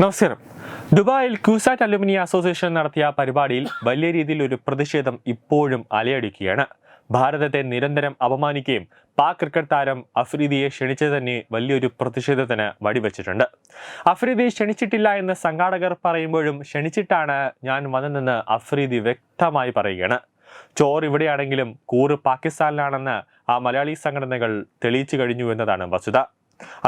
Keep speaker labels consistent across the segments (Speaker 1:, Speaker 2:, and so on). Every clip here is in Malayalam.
Speaker 1: നമസ്കാരം. ദുബായിൽ ക്യൂസാറ്റ് അലുമിനി അസോസിയേഷൻ നടത്തിയ പരിപാടിയിൽ വലിയ രീതിയിൽ ഒരു പ്രതിഷേധം ഇപ്പോഴും അലയടിക്കുകയാണ്. ഭാരതത്തെ നിരന്തരം അപമാനിക്കുകയും പാക് ക്രിക്കറ്റ് താരം അഫ്രീദിയെ ക്ഷണിച്ചത് തന്നെ വലിയൊരു പ്രതിഷേധത്തിന് വഴിവെച്ചിട്ടുണ്ട്. അഫ്രീദിയെ ക്ഷണിച്ചിട്ടില്ല എന്ന് സംഘാടകർ പറയുമ്പോഴും ക്ഷണിച്ചിട്ടാണ് ഞാൻ വന്നതെന്ന് അഫ്രീദി വ്യക്തമായി പറയുകയാണ്. ചോറ് ഇവിടെയാണെങ്കിലും കൂറ് പാകിസ്ഥാനിലാണെന്ന് ആ മലയാളി സംഘടനകൾ തെളിയിച്ചു കഴിഞ്ഞു എന്നതാണ് വസ്തുത.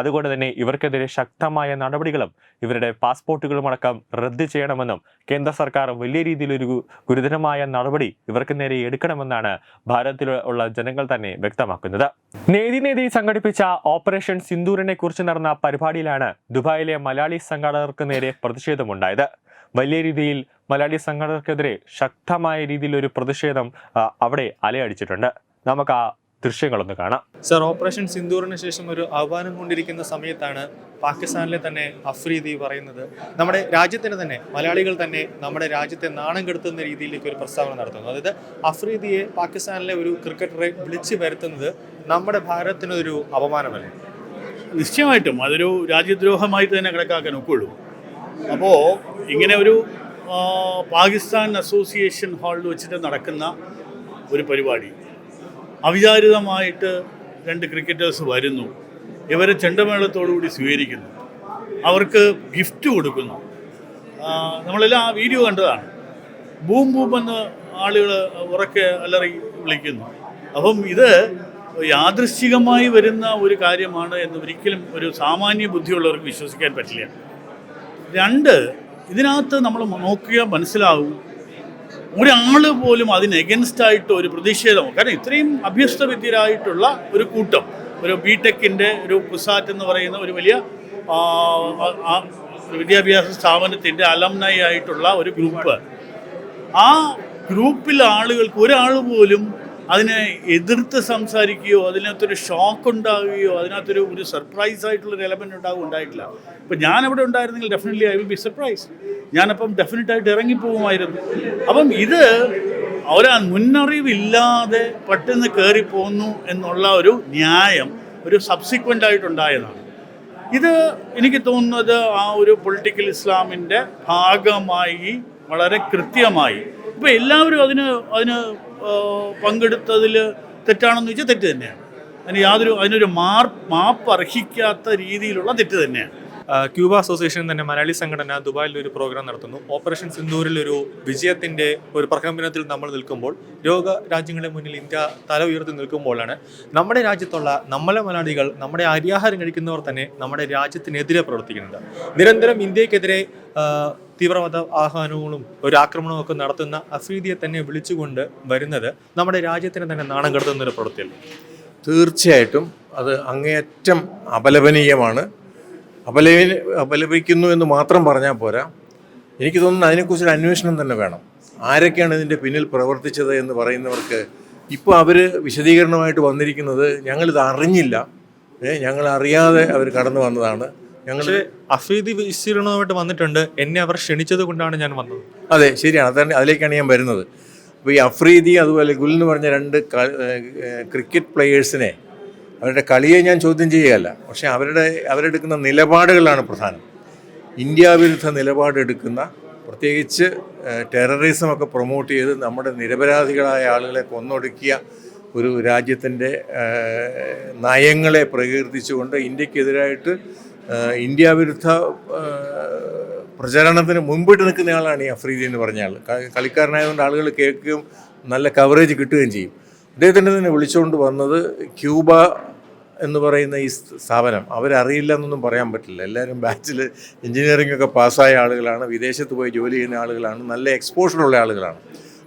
Speaker 1: അതുകൊണ്ട് തന്നെ ഇവർക്കെതിരെ ശക്തമായ നടപടികളും ഇവരുടെ പാസ്പോർട്ടുകളുമടക്കം റദ്ദ് ചെയ്യണമെന്നും കേന്ദ്ര സർക്കാർ വലിയ രീതിയിലൊരു ഗുരുതരമായ നടപടി ഇവർക്ക് നേരെ എടുക്കണമെന്നാണ് ഭാരതത്തിലുള്ള ജനങ്ങൾ തന്നെ വ്യക്തമാക്കുന്നത്. നേതി സംഘടിപ്പിച്ച ഓപ്പറേഷൻ സിന്ദൂറിനെ കുറിച്ച് നടന്ന പരിപാടിയിലാണ് ദുബായിലെ മലയാളി സംഘാടകർക്ക് നേരെ പ്രതിഷേധമുണ്ടായത്. വലിയ രീതിയിൽ മലയാളി സംഘാടകർക്കെതിരെ ശക്തമായ രീതിയിലൊരു പ്രതിഷേധം അവിടെ അലയടിച്ചിട്ടുണ്ട്. നമുക്ക് ആ ദൃശ്യങ്ങളൊന്ന് കാണാം.
Speaker 2: സർ, ഓപ്പറേഷൻ സിന്ദൂറിന് ശേഷം ഒരു ആഹ്വാനം കൊണ്ടിരിക്കുന്ന സമയത്താണ് പാകിസ്ഥാനിലെ തന്നെ അഫ്രീദി പറയുന്നത് നമ്മുടെ രാജ്യത്തിന് തന്നെ മലയാളികൾ തന്നെ നമ്മുടെ രാജ്യത്തെ നാണം കെടുത്തുന്ന രീതിയിലേക്ക് ഒരു പ്രസ്താവന നടത്തുന്നു. അതായത് അഫ്രീദിയെ പാകിസ്ഥാനിലെ ഒരു ക്രിക്കറ്ററെ വിളിച്ചു വരുത്തുന്നത് നമ്മുടെ ഭാരതത്തിനൊരു അപമാനമല്ലേ?
Speaker 3: നിശ്ചയമായിട്ടും അതൊരു രാജ്യദ്രോഹമായിട്ട് തന്നെ കണക്കാക്കാൻ ഒക്കുള്ളൂ. അപ്പോൾ ഇങ്ങനെ ഒരു പാകിസ്ഥാൻ അസോസിയേഷൻ ഹാളിൽ വെച്ചിട്ട് നടക്കുന്ന ഒരു പരിപാടി അവിചാരിതമായിട്ട് രണ്ട് ക്രിക്കറ്റേഴ്സ് വരുന്നു, ഇവരെ ചെണ്ടമേളത്തോടുകൂടി സ്വീകരിക്കുന്നു, അവർക്ക് ഗിഫ്റ്റ് കൊടുക്കുന്നു. നമ്മളെല്ലാം ആ വീഡിയോ കണ്ടതാണ്. ബൂം ബൂം എന്ന് ആളുകൾ ഉറക്കെ അലറി വിളിക്കുന്നു. അപ്പം ഇത് യാദൃശ്ചികമായി വരുന്ന ഒരു കാര്യമാണ് എന്ന് ഒരിക്കലും ഒരു സാമാന്യ ബുദ്ധിയുള്ളവർക്ക് വിശ്വസിക്കാൻ പറ്റില്ല. രണ്ട്, ഇതിനകത്ത് നമ്മൾ നോക്കിയാൽ മനസ്സിലാവും ഒരാൾ പോലും അതിന് എഗൻസ്റ്റായിട്ട് ഒരു പ്രതിഷേധമോ, കാരണം ഇത്രയും അഭ്യസ്തവിദ്യരായിട്ടുള്ള ഒരു കൂട്ടം, ഒരു ബിടെക്കിൻ്റെ ഒരു കുസാറ്റ് എന്ന് പറയുന്ന ഒരു വലിയ വിദ്യാഭ്യാസ സ്ഥാപനത്തിൻ്റെ അലംനൈ ആയിട്ടുള്ള ഒരു ഗ്രൂപ്പ്, ആ ഗ്രൂപ്പിലെ ആളുകൾക്ക് ഒരാൾ പോലും അതിനെ എതിർത്ത് സംസാരിക്കുകയോ അതിനകത്തൊരു ഷോക്ക് ഉണ്ടാവുകയോ അതിനകത്തൊരു സർപ്രൈസ് ആയിട്ടുള്ളൊരു എലമെൻ്റ് ഉണ്ടായിട്ടില്ല. ഇപ്പം ഞാനവിടെ ഉണ്ടായിരുന്നെങ്കിൽ definitely I will be surprise. ഞാനപ്പം ഡെഫിനറ്റായിട്ട് ഇറങ്ങിപ്പോകുമായിരുന്നു. അപ്പം ഇത് ഒരു മുന്നറിവില്ലാതെ പെട്ടെന്ന് കയറിപ്പോന്നു എന്നുള്ള ഒരു ന്യായം ഒരു സബ്സിക്വൻ്റ് ആയിട്ടുണ്ടായതാണ്. ഇത് എനിക്ക് തോന്നുന്നത് ആ ഒരു പൊളിറ്റിക്കൽ ഇസ്ലാമിൻ്റെ ഭാഗമായി വളരെ കൃത്യമായി ഇപ്പോൾ എല്ലാവരും അതിന് പങ്കെടുത്തതിൽ തെറ്റാണെന്ന് വെച്ചാൽ തെറ്റ് തന്നെയാണ്. അതിനൊരു മാപ്പ് അർഹിക്കാത്ത രീതിയിലുള്ള തെറ്റ് തന്നെയാണ്.
Speaker 2: ക്യൂബ അസോസിയേഷൻ തന്നെ മലയാളി സംഘടന ദുബായിൽ ഒരു പ്രോഗ്രാം നടത്തുന്നു. ഓപ്പറേഷൻ സിന്ദൂരിൽ ഒരു വിജയത്തിൻ്റെ ഒരു പ്രകമ്പനത്തിൽ നമ്മൾ നിൽക്കുമ്പോൾ, ലോക രാജ്യങ്ങളുടെ മുന്നിൽ ഇന്ത്യ തല ഉയർത്തി നിൽക്കുമ്പോഴാണ് നമ്മുടെ രാജ്യത്തുള്ള നമ്മളെ മലയാളികൾ, നമ്മുടെ അരിയാഹാരം കഴിക്കുന്നവർ തന്നെ നമ്മുടെ രാജ്യത്തിനെതിരെ പ്രവർത്തിക്കുന്നത്. നിരന്തരം ഇന്ത്യക്കെതിരെ തീവ്രവാദ ആഹ്വാനങ്ങളും ഒരു ആക്രമണവും ഒക്കെ നടത്തുന്ന അഫ്രീദിയെ തന്നെ വിളിച്ചുകൊണ്ട് വരുന്നത് നമ്മുടെ രാജ്യത്തിന് തന്നെ നാണം കെടുത്തുന്ന ഒരു പ്രവൃത്തിയല്ല?
Speaker 4: തീർച്ചയായിട്ടും അത് അങ്ങേയറ്റം അപലപനീയമാണ്. അപലപിക്കുന്നു എന്ന് മാത്രം പറഞ്ഞാൽ പോരാ. എനിക്ക് തോന്നുന്നു അതിനെക്കുറിച്ചൊരു അന്വേഷണം തന്നെ വേണം. ആരൊക്കെയാണ് ഇതിൻ്റെ പിന്നിൽ പ്രവർത്തിച്ചത് എന്ന് പറയുന്നവർക്ക് ഇപ്പോൾ അവർ വിശദീകരണമായിട്ട് വന്നിരിക്കുന്നത് ഞങ്ങളിത് അറിഞ്ഞില്ല, ഞങ്ങൾ അറിയാതെ അവർ കടന്നു വന്നതാണ്.
Speaker 2: അഫ്രീദി വിശദീകരണമായിട്ട് വന്നിട്ടുണ്ട്, എന്നെ അവർ ക്ഷണിച്ചത് കൊണ്ടാണ് ഞാൻ വന്നത്.
Speaker 4: അതെ, ശരിയാണ്. അതാണ്, അതിലേക്കാണ് ഞാൻ വരുന്നത്. അപ്പോൾ ഈ അഫ്രീദി അതുപോലെ ഗുൽ എന്ന് പറഞ്ഞ രണ്ട് ക്രിക്കറ്റ് പ്ലെയേഴ്സിനെ, അവരുടെ കളിയെ ഞാൻ ചോദ്യം ചെയ്യുകയല്ല, പക്ഷേ അവരെടുക്കുന്ന നിലപാടുകളാണ് പ്രധാനം. ഇന്ത്യ വിരുദ്ധ നിലപാടെടുക്കുന്ന, പ്രത്യേകിച്ച് ടെററിസമൊക്കെ പ്രൊമോട്ട് ചെയ്ത് നമ്മുടെ നിരപരാധികളായ ആളുകളെ കൊന്നൊടുക്കിയ ഒരു രാജ്യത്തിൻ്റെ നയങ്ങളെ പ്രകീർത്തിച്ചുകൊണ്ട് ഇന്ത്യക്കെതിരായിട്ട് ഇന്ത്യ വിരുദ്ധ പ്രചരണത്തിന് മുൻപിട്ട് നിൽക്കുന്നയാളാണ് ഈ അഫ്രീദി എന്ന് പറഞ്ഞ ആൾ. കളിക്കാരനായതുകൊണ്ട് ആളുകൾ കേൾക്കുകയും നല്ല കവറേജ് കിട്ടുകയും ചെയ്യും. അദ്ദേഹത്തിൻ്റെ തന്നെ വിളിച്ചുകൊണ്ട് വന്നത് ക്യൂബ എന്ന് പറയുന്ന ഈ സ്ഥാപനം, അവരറിയില്ല എന്നൊന്നും പറയാൻ പറ്റില്ല. എല്ലാവരും ബാച്ചിൽ എൻജിനീയറിംഗ് ഒക്കെ പാസ്സായ ആളുകളാണ്, വിദേശത്ത് പോയി ജോലി ചെയ്യുന്ന ആളുകളാണ്, നല്ല എക്സ്പോഷറുള്ള ആളുകളാണ്.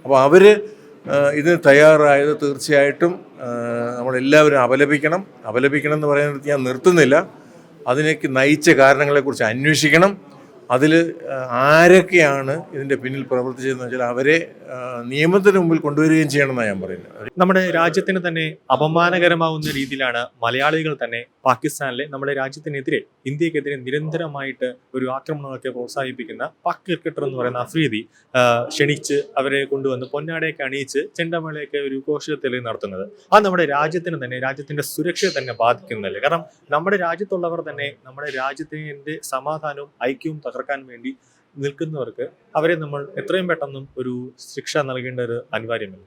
Speaker 4: അപ്പോൾ അവർ ഇതിന് തയ്യാറായത് തീർച്ചയായിട്ടും നമ്മളെല്ലാവരും അപലപിക്കണം എന്ന് പറയുന്നത് ഞാൻ നിർത്തുന്നില്ല. അതിലേക്ക് നയിച്ച കാരണങ്ങളെക്കുറിച്ച് അന്വേഷിക്കണം. അതിൽ ആരൊക്കെയാണ് ഇതിൻ്റെ പിന്നിൽ പ്രവർത്തിച്ചതെന്ന് വെച്ചാൽ അവരെ നിയമത്തിന് മുമ്പിൽ കൊണ്ടുവരികയും ചെയ്യണമെന്നാണ് ഞാൻ പറയുന്നത്.
Speaker 2: നമ്മുടെ രാജ്യത്തിന് തന്നെ അപമാനകരമാവുന്ന രീതിയിലാണ് മലയാളികൾ തന്നെ പാകിസ്ഥാനിലെ നമ്മുടെ രാജ്യത്തിനെതിരെ, ഇന്ത്യക്കെതിരെ നിരന്തരമായിട്ട് ഒരു ആക്രമണമൊക്കെ പ്രോത്സാഹിപ്പിക്കുന്ന പാക് ക്രിക്കറ്റർ എന്ന് പറയുന്ന അഫ്രീദി ക്ഷണിച്ച് അവരെ കൊണ്ടുവന്ന് പൊന്നാടയൊക്കെ അണിയിച്ച് ചെണ്ടമേളയൊക്കെ ഒരു ഘോഷത്തിൽ നടത്തുന്നത്. അത് നമ്മുടെ രാജ്യത്തിന് തന്നെ, രാജ്യത്തിന്റെ സുരക്ഷയെ തന്നെ ബാധിക്കുന്നില്ല. കാരണം നമ്മുടെ രാജ്യത്തുള്ളവർ തന്നെ നമ്മുടെ രാജ്യത്തിന്റെ സമാധാനവും ഐക്യവും തകർക്കുക തകർക്കാൻ വേണ്ടി നിൽക്കുന്നവർക്ക് അവരെ നമ്മൾ എത്രയും പെട്ടെന്നും ഒരു ശിക്ഷ നൽകേണ്ട ഒരു അനിവാര്യമല്ല.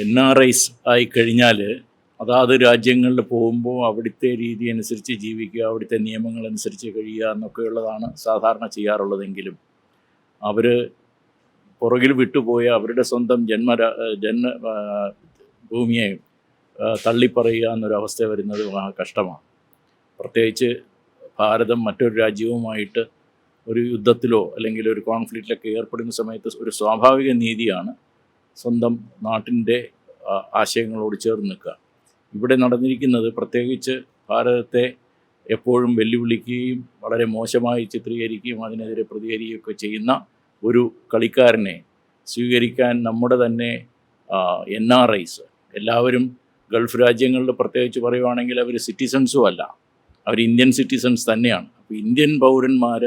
Speaker 3: NRIs ആയി കഴിഞ്ഞാൽ അതാത് രാജ്യങ്ങളിൽ പോകുമ്പോൾ അവിടുത്തെ രീതി അനുസരിച്ച് ജീവിക്കുക, അവിടുത്തെ നിയമങ്ങളനുസരിച്ച് കഴിയുക എന്നൊക്കെയുള്ളതാണ് സാധാരണ ചെയ്യാറുള്ളതെങ്കിലും അവർ പുറകിൽ വിട്ടുപോയ അവരുടെ സ്വന്തം ഭൂമിയെ തള്ളിപ്പറയുക എന്നൊരവസ്ഥ വരുന്നത് കഷ്ടമാണ്. പ്രത്യേകിച്ച് ഭാരതം മറ്റൊരു രാജ്യവുമായിട്ട് ഒരു യുദ്ധത്തിലോ അല്ലെങ്കിൽ ഒരു കോൺഫ്ലിക്റ്റിലൊക്കെ ഏർപ്പെടുന്ന സമയത്ത് ഒരു സ്വാഭാവിക നീതിയാണ് സ്വന്തം നാട്ടിൻ്റെ ആശയങ്ങളോട് ചേർന്ന് നിൽക്കുക. ഇവിടെ നടന്നിരിക്കുന്നത് പ്രത്യേകിച്ച് ഭാരതത്തെ എപ്പോഴും വെല്ലുവിളിക്കുകയും വളരെ മോശമായി ചിത്രീകരിക്കുകയും അതിനെതിരെ പ്രതികരിക്കുകയൊക്കെ ചെയ്യുന്ന ഒരു കളിക്കാരനെ സ്വീകരിക്കാൻ നമ്മുടെ തന്നെ NRIs എല്ലാവരും ഗൾഫ് രാജ്യങ്ങളിൽ പ്രത്യേകിച്ച് പറയുവാണെങ്കിൽ അവർ സിറ്റിസൺസും അല്ല, അവർ ഇന്ത്യൻ സിറ്റിസൺസ് തന്നെയാണ്. അപ്പോൾ ഇന്ത്യൻ പൗരന്മാർ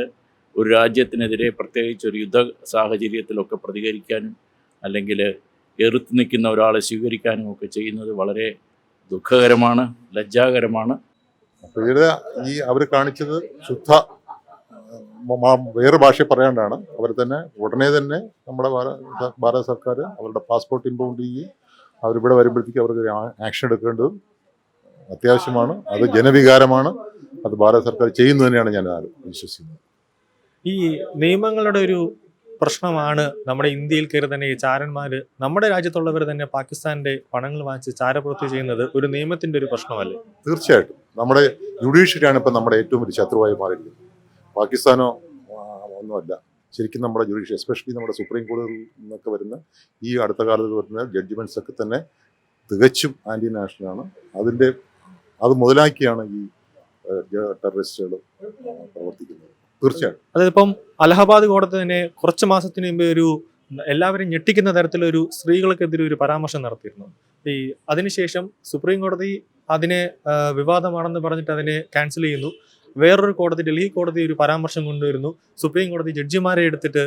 Speaker 3: ഒരു രാജ്യത്തിനെതിരെ പ്രത്യേകിച്ച് ഒരു യുദ്ധ സാഹചര്യത്തിലൊക്കെ പ്രതികരിക്കാനും അല്ലെങ്കിൽ എറുത്ത് നിൽക്കുന്ന ഒരാളെ സ്വീകരിക്കാനും ഒക്കെ ചെയ്യുന്നത് വളരെ ദുഃഖകരമാണ്, ലജ്ജാകരമാണ്.
Speaker 5: അപ്പോൾ ഇവിടെ ഈ അവർ കാണിച്ചത് ശുദ്ധ വേറെ ഭാഷ പറയാണ്ടാണ്. അവർ തന്നെ ഉടനെ തന്നെ നമ്മുടെ ഭാരത സർക്കാർ അവരുടെ പാസ്പോർട്ട് ഇമ്പൗണ്ട് ചെയ്യുകയും അവരിവിടെ വരുമ്പോഴത്തേക്ക് അവർക്ക് ആക്ഷൻ എടുക്കേണ്ടതും അത്യാവശ്യമാണ്. അത് ജനവികാരമാണ്. അത് ഭാരത സർക്കാർ ചെയ്യുന്നു തന്നെയാണ് ഞാൻ വിശ്വസിക്കുന്നത്.
Speaker 2: ഈ നിയമങ്ങളുടെ ഒരു പ്രശ്നമാണ് നമ്മുടെ ഇന്ത്യയിൽ കയറി തന്നെ ഈ ചാരന്മാർ, നമ്മുടെ രാജ്യത്തുള്ളവർ തന്നെ പാകിസ്ഥാന്റെ പണങ്ങൾ വാങ്ങിച്ച് ചാരപ്രവൃത്തി ചെയ്യുന്നത് ഒരു നിയമത്തിന്റെ ഒരു പ്രശ്നമല്ലേ?
Speaker 5: തീർച്ചയായിട്ടും നമ്മുടെ ജുഡീഷ്യറിയാണ് ഇപ്പം നമ്മുടെ ഏറ്റവും വലിയ ശത്രുവായി മാറിയിരിക്കുന്നത്. പാകിസ്ഥാനോ ഒന്നുമല്ല. ശരിക്കും നമ്മുടെ ജുഡീഷ്യറി, എസ്പെഷ്യലി നമ്മുടെ സുപ്രീം കോടതിയിൽ നിന്നൊക്കെ വരുന്ന ഈ അടുത്ത കാലത്ത് വരുന്ന ജഡ്ജ്മെൻറ്റ്സ് ഒക്കെ തന്നെ തികച്ചും ആൻറ്റി നാഷണലാണ്. അത് മുതലാക്കിയാണ് ഈ ടെററിസ്റ്റുകൾ പ്രവർത്തിക്കുന്നത്. തീർച്ചയായിട്ടും
Speaker 2: അതിപ്പം അലഹബാദ് കോടതി തന്നെ കുറച്ച് മാസത്തിന് മുമ്പ് ഒരു എല്ലാവരും ഞെട്ടിക്കുന്ന തരത്തിലൊരു സ്ത്രീകൾക്കെതിരെ ഒരു പരാമർശം നടത്തിയിരുന്നു. അതിനുശേഷം സുപ്രീം കോടതി അതിനെ വിവാദമാണെന്ന് പറഞ്ഞിട്ട് അതിനെ ക്യാൻസൽ ചെയ്യുന്നു. വേറൊരു കോടതി, ഡൽഹി കോടതി ഒരു പരാമർശം കൊണ്ടുവരുന്നു. സുപ്രീം കോടതി ജഡ്ജിമാരെ എടുത്തിട്ട്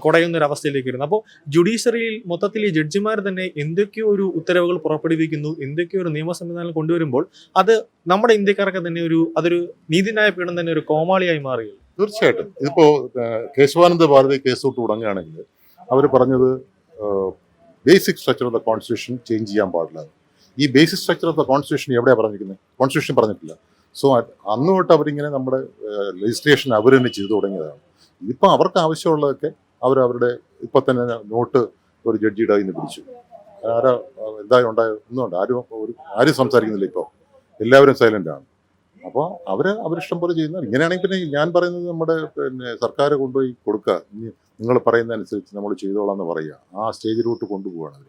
Speaker 2: കുടയുന്ന ഒരു അവസ്ഥയിലേക്ക് വരുന്നു. അപ്പോൾ ജുഡീഷ്യറിയിൽ മൊത്തത്തിൽ ഈ ജഡ്ജിമാർ തന്നെ എന്തൊക്കെയോ ഒരു ഉത്തരവുകൾ പുറപ്പെടുവിക്കുന്നു, എന്തൊക്കെയോ ഒരു നിയമ സംവിധാനം കൊണ്ടുവരുമ്പോൾ അത് നമ്മുടെ ഇന്ത്യക്കാർക്ക് തന്നെ അതൊരു നീതിന്യായ പീഠം തന്നെ ഒരു കോമാളിയായി മാറുകയാണ്.
Speaker 5: തീർച്ചയായിട്ടും ഇതിപ്പോ കേശവാനന്ദ ഭാരതി കേസ് തൊട്ട് തുടങ്ങുകയാണെങ്കിൽ അവർ പറഞ്ഞത് basic structure of the constitution change ചെയ്യാൻ പാടില്ല. ഈ basic structure of the constitution എവിടെയാണ് പറഞ്ഞിരിക്കുന്നത്? കോൺസ്റ്റിറ്റ്യൂഷൻ പറഞ്ഞിട്ടില്ല. സോ അന്ന് തൊട്ട് അവരിങ്ങനെ നമ്മുടെ രജിസ്ട്രേഷൻ അവർ തന്നെ ചെയ്തു തുടങ്ങിയതാണ്. ഇതിപ്പോൾ അവർക്ക് ആവശ്യമുള്ളതൊക്കെ അവരുടെ ഇപ്പം തന്നെ നോട്ട് ഒരു ജഡ്ജിയുടെ കയ്യിൽ നിന്ന് പിടിച്ചു. എന്താ ഉണ്ടായോ ഒന്നുമുണ്ട്, ആരും സംസാരിക്കുന്നില്ല. ഇപ്പോൾ എല്ലാവരും സൈലൻ്റ് ആണ്. അപ്പോൾ അവരിഷ്ടം പോലെ ചെയ്യുന്ന ഇങ്ങനെയാണെങ്കിൽ പിന്നെ ഞാൻ പറയുന്നത് നമ്മുടെ സർക്കാർ കൊണ്ടുപോയി കൊടുക്കുക, നിങ്ങൾ പറയുന്നതനുസരിച്ച് നമ്മൾ ചെയ്തോളാം എന്ന് പറയുക. ആ സ്റ്റേജിലോട്ട് കൊണ്ടുപോവുകയാണ് അവർ.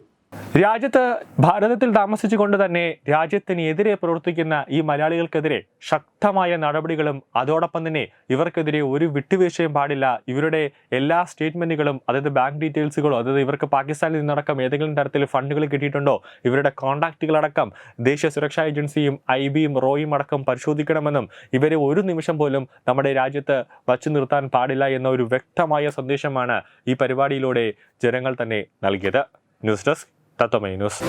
Speaker 1: രാജ്യത്ത് ഭാരതത്തിൽ താമസിച്ചുകൊണ്ട് തന്നെ രാജ്യത്തിന് എതിരെ പ്രവർത്തിക്കുന്ന ഈ മലയാളികൾക്കെതിരെ ശക്തമായ നടപടികളും അതോടൊപ്പം തന്നെ ഇവർക്കെതിരെ ഒരു വിട്ടുവീഴ്ചയും പാടില്ല. ഇവരുടെ എല്ലാ സ്റ്റേറ്റ്മെന്റുകളും, അതായത് ബാങ്ക് ഡീറ്റെയിൽസുകളോ, അതായത് ഇവർക്ക് പാകിസ്ഥാനിൽ നിന്നടക്കം ഏതെങ്കിലും തരത്തിൽ ഫണ്ടുകൾ കിട്ടിയിട്ടുണ്ടോ, ഇവരുടെ കോൺടാക്റ്റുകളടക്കം ദേശീയ സുരക്ഷാ ഏജൻസിയും IBയും റോയും അടക്കം പരിശോധിക്കണമെന്നും ഇവരെ ഒരു നിമിഷം പോലും നമ്മുടെ രാജ്യത്ത് വച്ചു നിർത്താൻ പാടില്ല എന്ന ഒരു വ്യക്തമായ സന്ദേശമാണ് ഈ പരിപാടിയിലൂടെ ജനങ്ങൾ തന്നെ നൽകിയത്. ന്യൂസ് ഡെസ്ക് തത്വമൈ ന്യൂസ്.